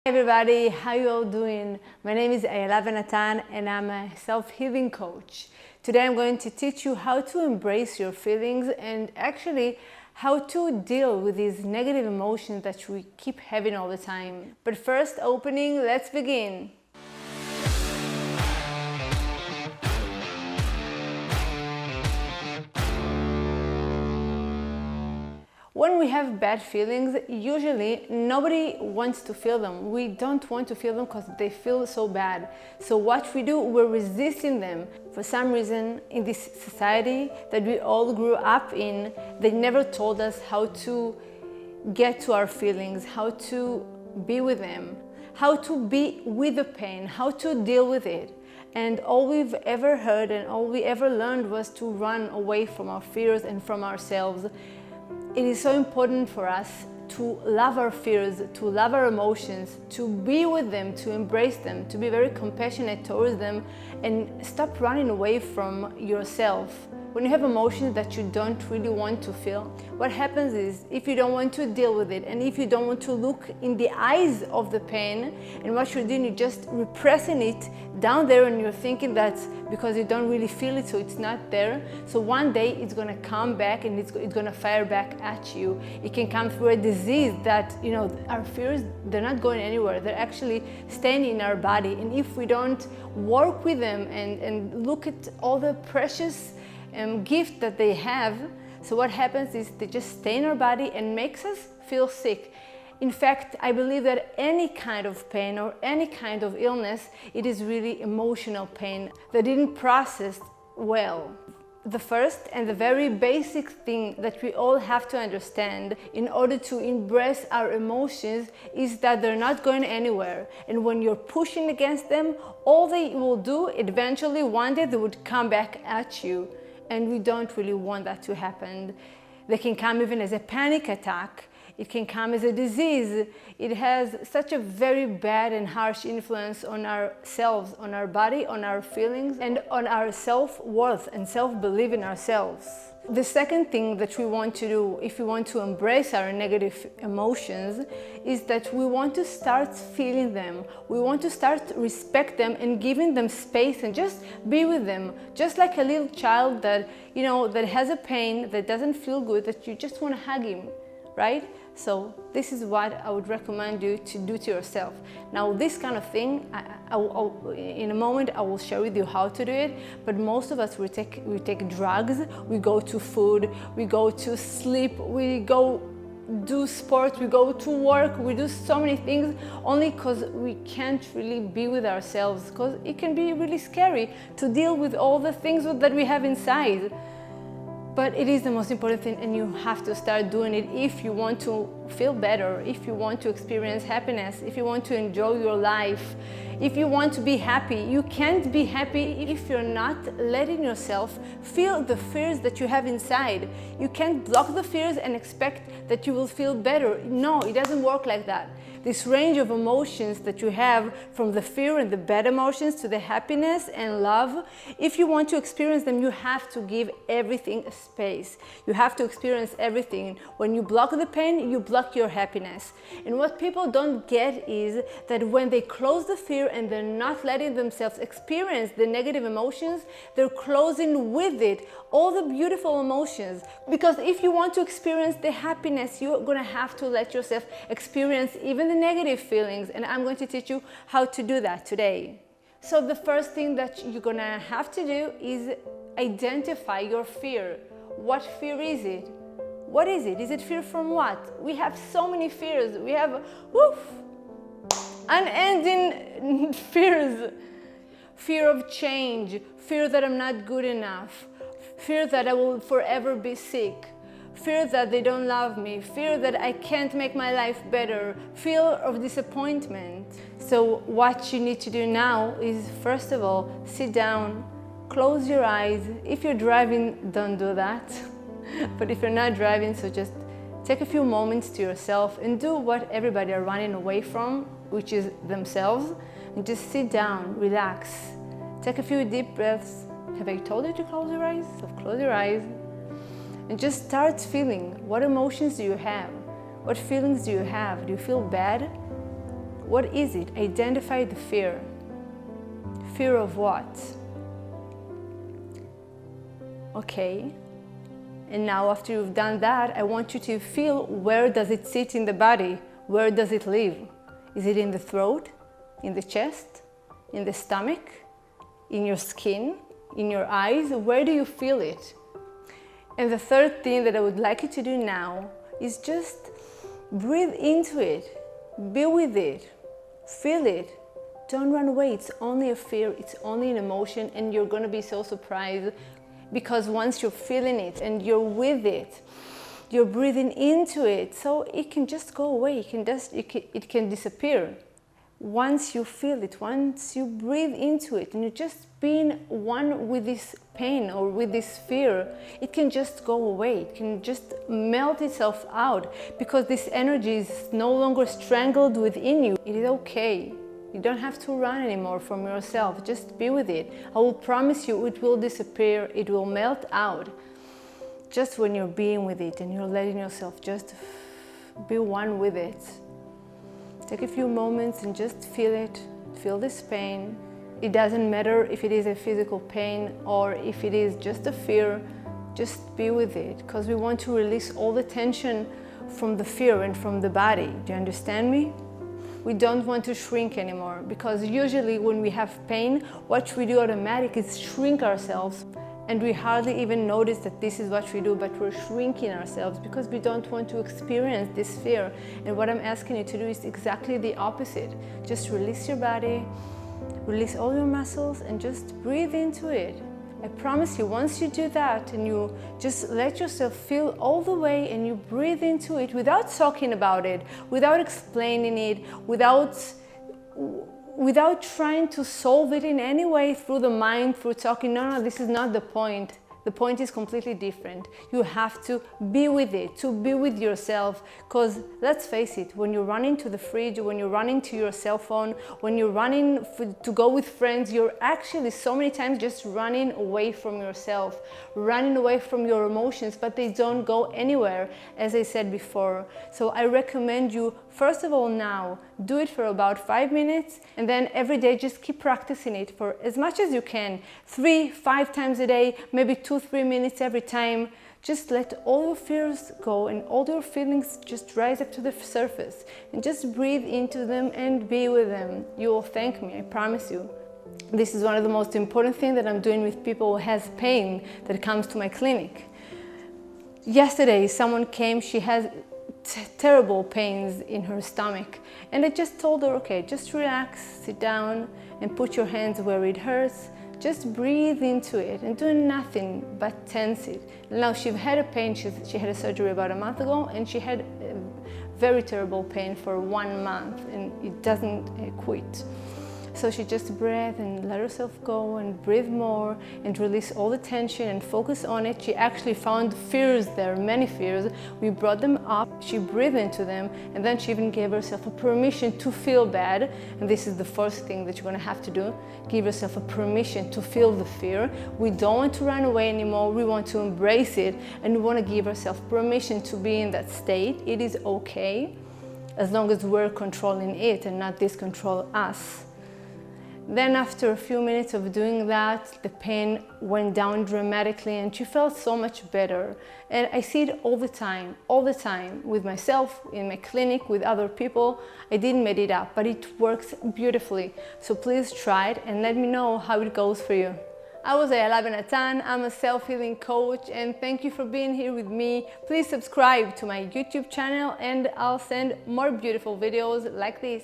Hey everybody, how you all doing? My name is Ayala and I'm a self-healing coach. Today I'm going to teach you how to embrace your feelings and actually how to deal with these negative emotions that we keep having all the time. But first, opening, let's begin. When we have bad feelings, usually nobody wants to feel them. We don't want to feel them because they feel so bad. So what we do, we're resisting them. For some reason, in this society that we all grew up in, they never told us how to get to our feelings, how to be with them, how to be with the pain, how to deal with it. And all we've ever heard and all we ever learned was to run away from our fears and from ourselves. It is so important for us to love our fears, to love our emotions, to be with them, to embrace them, to be very compassionate towards them, and stop running away from yourself. When you have emotions that you don't really want to feel, what happens is, if you don't want to deal with it and if you don't want to look in the eyes of the pain, and what you're doing, you're just repressing it down there and you're thinking that's because you don't really feel it, so it's not there. So one day it's going to come back and it's going to fire back at you. It can come through a disease that, our fears, they're not going anywhere. They're actually staying in our body. And if we don't work with them and look at all the precious gift that they have, so what happens is they just stay in our body and makes us feel sick. In fact, I believe that any kind of pain or any kind of illness, it is really emotional pain that didn't process well. The first and the very basic thing that we all have to understand in order to embrace our emotions is that they're not going anywhere. And when you're pushing against them, all they will do, eventually one day they would come back at you. And we don't really want that to happen. They can come even as a panic attack. It can come as a disease. It has such a very bad and harsh influence on ourselves, on our body, on our feelings, and on our self-worth and self-belief in ourselves. The second thing that we want to do if we want to embrace our negative emotions is that we want to start feeling them. We want to start respect them and giving them space and just be with them. Just like a little child that, that has a pain, that doesn't feel good, that you just want to hug him, right? So this is what I would recommend you to do to yourself. Now this kind of thing, in a moment I will share with you how to do it, but most of us we take drugs, we go to food, we go to sleep, we go do sport, we go to work, we do so many things only because we can't really be with ourselves, because it can be really scary to deal with all the things that we have inside. But it is the most important thing, and you have to start doing it if you want to feel better, if you want to experience happiness, if you want to enjoy your life, if you want to be happy. You can't be happy if you're not letting yourself feel the fears that you have inside. You can't block the fears and expect that you will feel better. No, it doesn't work like that. This range of emotions that you have, from the fear and the bad emotions to the happiness and love, if you want to experience them, you have to give everything a space. You have to experience everything. When you block the pain, you block your happiness. And what people don't get is that when they close the fear and they're not letting themselves experience the negative emotions, they're closing with it all the beautiful emotions. Because if you want to experience the happiness, you're going to have to let yourself experience even the negative feelings, and I'm going to teach you how to do that today. So the first thing that you're going to have to do is identify your fear. What fear is it? What is it? Is it fear from what? We have so many fears. We have unending fears. Fear of change, fear that I'm not good enough, fear that I will forever be sick, fear that they don't love me, fear that I can't make my life better, fear of disappointment. So what you need to do now is, first of all, sit down, close your eyes. If you're driving, don't do that. But if you're not driving, so just take a few moments to yourself and do what everybody are running away from, which is themselves, and just sit down, relax, take a few deep breaths. Have I told you to close your eyes? So close your eyes and just start feeling. What emotions do you have? What feelings do you have? Do you feel bad? What is it? Identify the fear. Fear of what? Okay. And now after you've done that, I want you to feel, where does it sit in the body? Where does it live? Is it in the throat, in the chest, in the stomach, in your skin, in your eyes? Where do you feel it? And the third thing that I would like you to do now is just breathe into it, be with it, feel it. Don't run away. It's only a fear, it's only an emotion, and you're going to be so surprised, because once you're feeling it and you're with it, you're breathing into it, so it can just go away. It can disappear. Once you feel it, once you breathe into it, and you're just being one with this pain or with this fear, it can just go away. It can just melt itself out, because this energy is no longer strangled within you. It is okay. You don't have to run anymore from yourself. Just be with it. I will promise you it will disappear. It will melt out. Just when you're being with it and you're letting yourself just be one with it. Take a few moments and just feel it. Feel this pain. It doesn't matter if it is a physical pain or if it is just a fear. Just be with it, because we want to release all the tension from the fear and from the body. Do you understand me? We don't want to shrink anymore, because usually when we have pain, what we do automatically is shrink ourselves, and we hardly even notice that this is what we do, but we're shrinking ourselves because we don't want to experience this fear. And what I'm asking you to do is exactly the opposite. Just release your body, release all your muscles, and just breathe into it. I promise you, once you do that and you just let yourself feel all the way and you breathe into it without talking about it, without explaining it, without trying to solve it in any way through the mind, through talking, no, this is not the point. The point is completely different. You have to be with it, to be with yourself, because let's face it, when you're running to the fridge, when you're running to your cell phone, when you're running to go with friends, you're actually so many times just running away from yourself, running away from your emotions, but they don't go anywhere, as I said before. So I recommend you, first of all, now, do it for about 5 minutes, and then every day just keep practicing it for as much as you can, 3-5 times a day, maybe 2-3 minutes every time. Just let all your fears go and all your feelings just rise up to the surface, and just breathe into them and be with them. You will thank me, I promise you. This is one of the most important things that I'm doing with people who has pain that comes to my clinic. Yesterday, someone came, she has terrible pains in her stomach, and I just told her, okay, just relax, sit down and put your hands where it hurts. Just breathe into it and do nothing but tense it. Now, she had a pain, she had a surgery about a month ago, and she had a very terrible pain for 1 month, and it doesn't quit. So she just breathed and let herself go and breathe more and release all the tension and focus on it. She actually found fears there, many fears. We brought them up, she breathed into them, and then she even gave herself a permission to feel bad. And this is the first thing that you're going to have to do. Give yourself a permission to feel the fear. We don't want to run away anymore. We want to embrace it, and we want to give ourselves permission to be in that state. It is okay, as long as we're controlling it and not this control us. Then after a few minutes of doing that, the pain went down dramatically and she felt so much better. And I see it all the time, with myself, in my clinic, with other people. I didn't make it up, but it works beautifully. So please try it and let me know how it goes for you. I was Ayala Benatan. I'm a self-healing coach, and thank you for being here with me. Please subscribe to my YouTube channel and I'll send more beautiful videos like this.